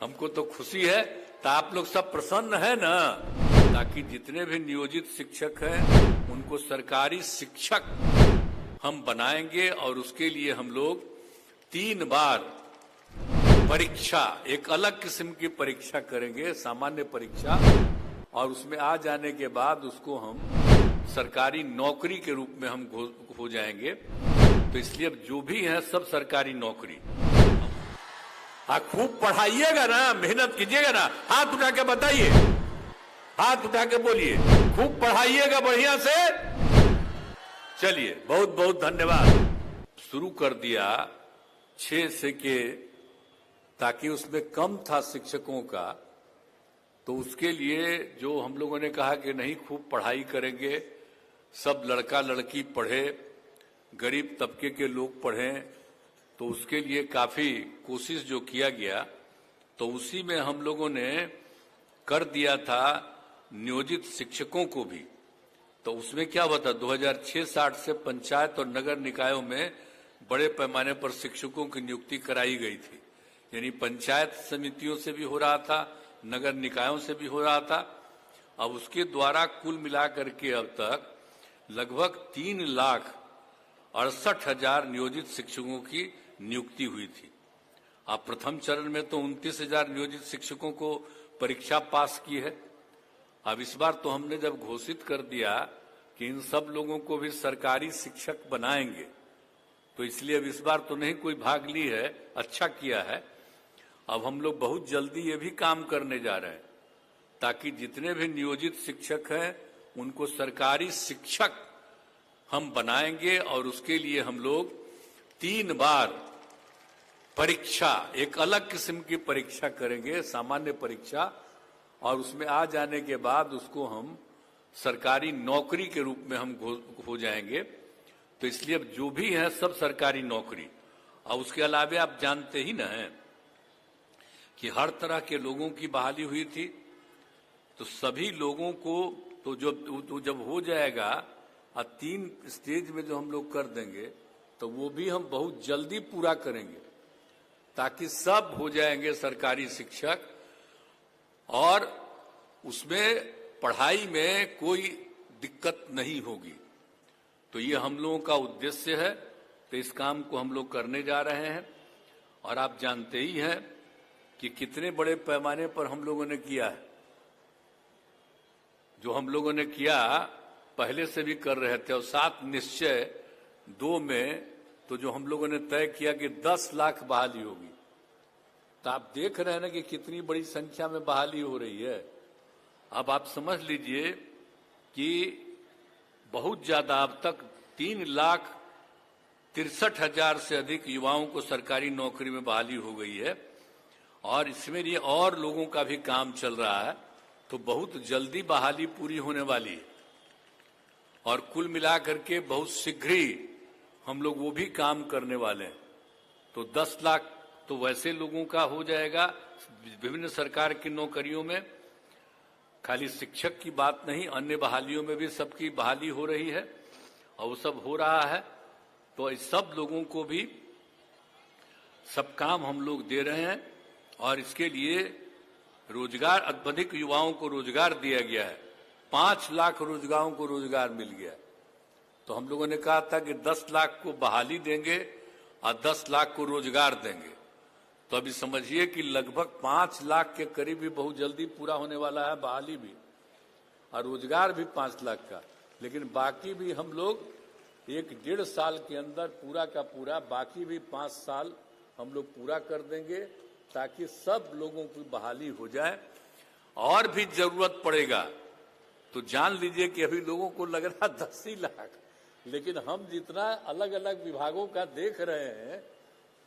हमको तो खुशी है, तो आप लोग सब प्रसन्न है ना, ताकि जितने भी नियोजित शिक्षक हैं उनको सरकारी शिक्षक हम बनाएंगे और उसके लिए हम लोग 3 बार परीक्षा, एक अलग किस्म की परीक्षा करेंगे, सामान्य परीक्षा, और उसमें आ जाने के बाद उसको हम सरकारी नौकरी के रूप में हम हो जाएंगे। तो इसलिए अब जो भी है सब सरकारी नौकरी। खूब पढ़ाइएगा ना, मेहनत कीजिएगा ना, हाथ उठा के बताइए, हाथ उठा के बोलिए, खूब पढ़ाइएगा बढ़िया से। चलिए, बहुत बहुत धन्यवाद। शुरू कर दिया 6 से के, ताकि उसमें कम था शिक्षकों का, तो उसके लिए जो हम लोगों ने कहा कि नहीं खूब पढ़ाई करेंगे, सब लड़का लड़की पढ़े, गरीब तबके के लोग पढ़ें, तो उसके लिए काफी कोशिश जो किया गया, तो उसी में हम लोगों ने कर दिया था नियोजित शिक्षकों को भी। तो उसमें क्या हुआ था, 2006-07 से पंचायत और नगर निकायों में बड़े पैमाने पर शिक्षकों की नियुक्ति कराई गई थी। यानी पंचायत समितियों से भी हो रहा था, नगर निकायों से भी हो रहा था। अब उसके द्वारा कुल मिलाकर के अब तक लगभग 3,68,000 नियोजित शिक्षकों की नियुक्ति हुई थी। अब प्रथम चरण में तो 29,000 नियोजित शिक्षकों को परीक्षा पास की है। अब इस बार तो हमने जब घोषित कर दिया कि इन सब लोगों को भी सरकारी शिक्षक बनाएंगे, तो इसलिए अब इस बार तो नहीं कोई भाग ली है, अच्छा किया है। अब हम लोग बहुत जल्दी ये भी काम करने जा रहे हैं, ताकि जितने भी नियोजित शिक्षक हैं उनको सरकारी शिक्षक हम बनाएंगे और उसके लिए हम लोग 3 बार परीक्षा, एक अलग किस्म की परीक्षा करेंगे, सामान्य परीक्षा, और उसमें आ जाने के बाद उसको हम सरकारी नौकरी के रूप में हम हो जाएंगे। तो इसलिए अब जो भी है सब सरकारी नौकरी। और उसके अलावा आप जानते ही ना हैं कि हर तरह के लोगों की बहाली हुई थी, तो सभी लोगों को तो जब हो जाएगा और 3 स्टेज में जो हम लोग कर देंगे, तो वो भी हम बहुत जल्दी पूरा करेंगे, ताकि सब हो जाएंगे सरकारी शिक्षक और उसमें पढ़ाई में कोई दिक्कत नहीं होगी। तो ये हम लोगों का उद्देश्य है। तो इस काम को हम लोग करने जा रहे हैं। और आप जानते ही हैं कि कितने बड़े पैमाने पर हम लोगों ने किया है। जो हम लोगों ने किया पहले से भी कर रहे थे, और 7 निश्चय 2 में तो जो हम लोगों ने तय किया कि 10 लाख बहाली होगी। तो आप देख रहे हैं ना कि कितनी बड़ी संख्या में बहाली हो रही है। अब आप समझ लीजिए कि बहुत ज्यादा, अब तक 3,63,000 से अधिक युवाओं को सरकारी नौकरी में बहाली हो गई है, और इसमें ये और लोगों का भी काम चल रहा है। तो बहुत जल्दी बहाली पूरी होने वाली है, और कुल मिलाकर के बहुत शीघ्र ही हम लोग वो भी काम करने वाले हैं। तो 10 लाख तो वैसे लोगों का हो जाएगा विभिन्न सरकार की नौकरियों में। खाली शिक्षक की बात नहीं, अन्य बहालियों में भी सबकी बहाली हो रही है, और वो सब हो रहा है। तो इस सब लोगों को भी सब काम हम लोग दे रहे हैं, और इसके लिए रोजगार, अधिक युवाओं को रोजगार दिया गया है। 5 लाख रोजगारों को रोजगार मिल गया। तो हम लोगों ने कहा था कि 10 लाख को बहाली देंगे और 10 लाख को रोजगार देंगे। तो अभी समझिए कि लगभग 5 लाख के करीब भी बहुत जल्दी पूरा होने वाला है, बहाली भी और रोजगार भी 5 लाख का। लेकिन बाकी भी हम लोग 1-1.5 साल के अंदर पूरा का पूरा, बाकी भी 5 साल हम लोग पूरा कर देंगे, ताकि सब लोगों की बहाली हो जाए। और भी जरूरत पड़ेगा तो जान लीजिए कि अभी लोगों को लग रहा 10 ही लाख, लेकिन हम जितना अलग अलग विभागों का देख रहे हैं,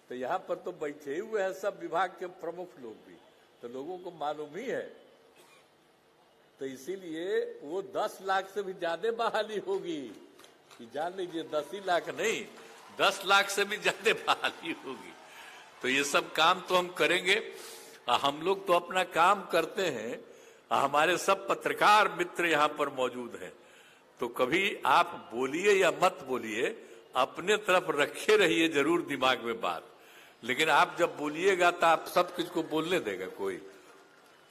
तो यहाँ पर तो बैठे हुए हैं सब विभाग के प्रमुख लोग भी, तो लोगों को मालूम ही है। तो इसीलिए वो 10 लाख से भी ज्यादा बहाली होगी, कि जान लीजिए 10 ही लाख नहीं, 10 लाख से भी ज्यादा बहाली होगी। तो ये सब काम तो हम करेंगे। हम लोग तो अपना काम करते हैं, हमारे सब पत्रकार मित्र यहाँ पर मौजूद हैं। तो कभी आप बोलिए या मत बोलिए, अपने तरफ रखे रहिए जरूर दिमाग में बात। लेकिन आप जब बोलिएगा तो आप सब कुछ को बोलने देगा कोई,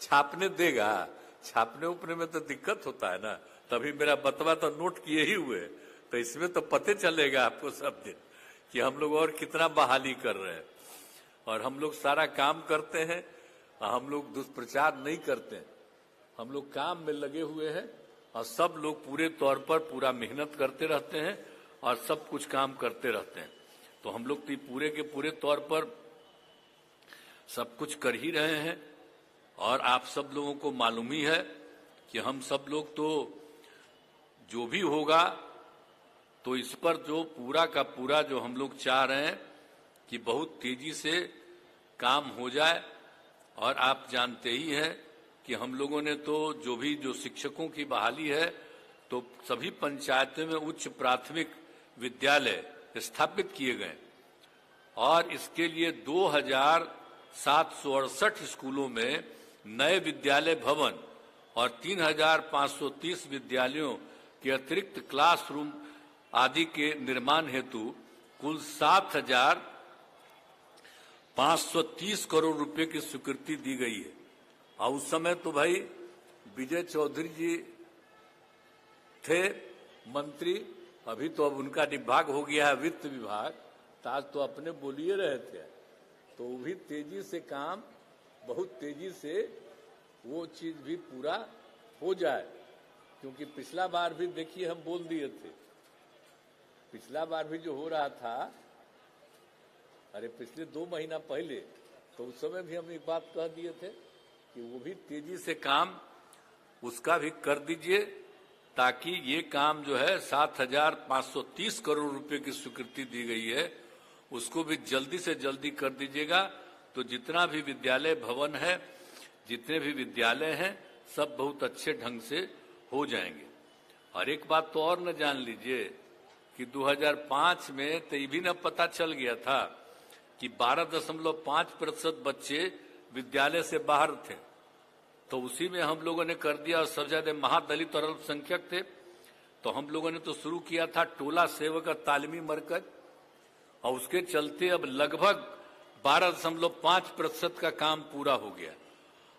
छापने देगा? छापने उपने में तो दिक्कत होता है ना। तभी मेरा बतवा तो नोट किए ही हुए, तो इसमें तो पते चलेगा आपको सब दिन कि हम लोग और कितना बहाली कर रहे हैं। और हम लोग सारा काम करते हैं, हम लोग दुष्प्रचार नहीं करते हैं, हम लोग काम में लगे हुए हैं और सब लोग पूरे तौर पर पूरा मेहनत करते रहते हैं और सब कुछ काम करते रहते हैं। तो हम लोग तो पूरे के पूरे तौर पर सब कुछ कर ही रहे हैं। और आप सब लोगों को मालूम ही है कि हम सब लोग तो जो भी होगा तो इस पर जो पूरा का पूरा जो हम लोग चाह रहे हैं कि बहुत तेजी से काम हो जाए। और आप जानते ही हैं कि हम लोगों ने तो जो शिक्षकों की बहाली है तो सभी पंचायतों में उच्च प्राथमिक विद्यालय स्थापित किए गए और इसके लिए 2768 स्कूलों में नए विद्यालय भवन और 3530 विद्यालयों के अतिरिक्त क्लासरूम आदि के निर्माण हेतु कुल 7,530 करोड़ रुपए की स्वीकृति दी गई है। और उस समय तो भाई विजय चौधरी जी थे मंत्री, अभी तो अब उनका विभाग हो गया है वित्त विभाग, तो आज तो अपने बोलिए रहे थे। तो वो भी तेजी से काम, बहुत तेजी से वो चीज भी पूरा हो जाए, क्योंकि पिछला बार भी देखिए हम बोल दिए थे, पिछला बार भी जो हो रहा था, अरे पिछले 2 महीना पहले, तो उस समय भी हम एक बात कह दिए थे कि वो भी तेजी से काम उसका भी कर दीजिए, ताकि ये काम जो है 7,530 करोड़ रुपए की स्वीकृति दी गई है उसको भी जल्दी से जल्दी कर दीजिएगा। तो जितना भी विद्यालय भवन है, जितने भी विद्यालय हैं, सब बहुत अच्छे ढंग से हो जाएंगे। और एक बात तो और न जान लीजिए कि 2005 में तो ये भी न पता चल गया था कि 12.5% बच्चे विद्यालय से बाहर थे, तो उसी में हम लोगों ने कर दिया। और सबसे ज्यादा महादलित और अल्पसंख्यक थे, तो हम लोगों ने तो शुरू किया था टोला सेवक तालीमी मरकज, और उसके चलते अब लगभग 12.5% का काम पूरा हो गया।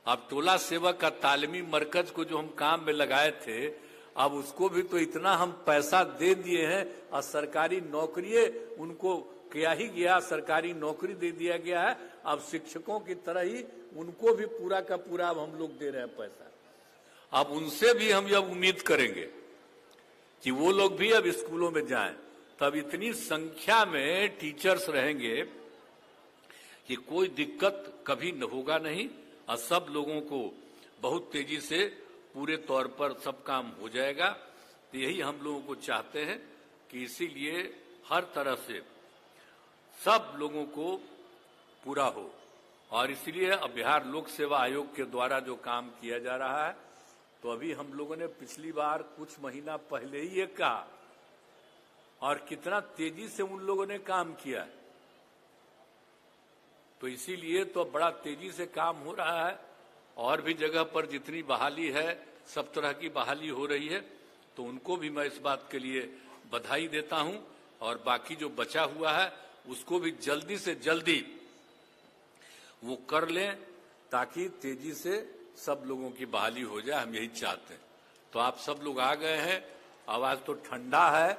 अब टोला सेवक का तालीमी मरकज को जो हम काम में लगाए थे, अब उसको भी तो इतना हम पैसा दे दिए हैं और सरकारी नौकरी उनको किया ही गया, सरकारी नौकरी दे दिया गया है। अब शिक्षकों की तरह ही उनको भी पूरा का पूरा अब हम लोग दे रहे हैं पैसा। अब उनसे भी हम अब उम्मीद करेंगे कि वो लोग भी अब स्कूलों में जाएं, तब इतनी संख्या में टीचर्स रहेंगे कि कोई दिक्कत कभी होगा नहीं और सब लोगों को बहुत तेजी से पूरे तौर पर सब काम हो जाएगा। तो यही हम लोगों को चाहते हैं कि इसीलिए हर तरह से सब लोगों को पूरा हो। और इसलिए अब बिहार लोक सेवा आयोग के द्वारा जो काम किया जा रहा है, तो अभी हम लोगों ने पिछली बार कुछ महीना पहले ही ये कहा, और कितना तेजी से उन लोगों ने काम किया, तो इसीलिए तो बड़ा तेजी से काम हो रहा है। और भी जगह पर जितनी बहाली है, सब तरह की बहाली हो रही है, तो उनको भी मैं इस बात के लिए बधाई देता हूं। और बाकी जो बचा हुआ है उसको भी जल्दी से जल्दी वो कर लें, ताकि तेजी से सब लोगों की बहाली हो जाए, हम यही चाहते हैं। तो आप सब लोग आ गए हैं, आवाज तो ठंडा है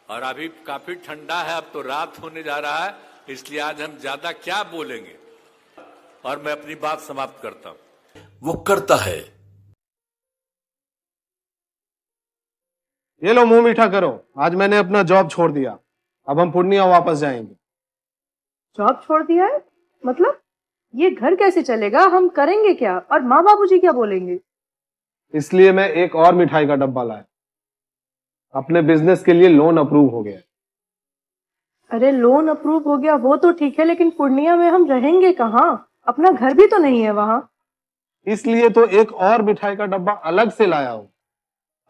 और अभी काफी ठंडा है, अब तो रात होने जा रहा है, इसलिए आज हम ज्यादा क्या बोलेंगे और मैं अपनी बात समाप्त करता हूं। वो करता है। ये लो मुंह मीठा करो, आज मैंने अपना जॉब छोड़ दिया, अब हम पूर्णिया वापस जाएंगे। जॉब छोड़ दिया है? मतलब ये घर कैसे चलेगा? हम करेंगे क्या? और माँ बाबूजी क्या बोलेंगे? इसलिए मैं एक और मिठाई का डब्बा लाया, अपने बिजनेस के लिए लोन अप्रूव हो गया। अरे लोन अप्रूव हो गया वो तो ठीक है, लेकिन पूर्णिया में हम रहेंगे कहाँ? अपना घर भी तो नहीं है वहाँ। इसलिए तो एक और मिठाई का डब्बा अलग से लाया हूँ।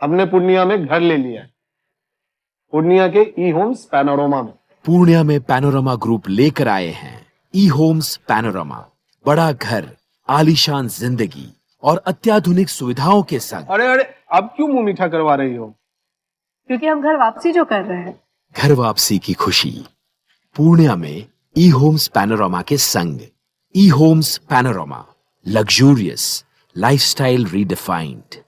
हमने पूर्णिया में घर ले लिया है, पूर्णिया के ई होम्स पैनोरमा में। पूर्णिया में पैनोरमा ग्रुप लेकर आए हैं ई होम्स पैनोरमा। बड़ा घर, आलीशान जिंदगी और अत्याधुनिक सुविधाओं के संग। अरे अरे, अब क्यों मुंह मीठा करवा रही हो? क्योंकि हम घर वापसी जो कर रहे हैं। घर वापसी की खुशी। पूर्णिया में ई होम्स पैनोरामा के संग। ई homes panorama, luxurious lifestyle redefined.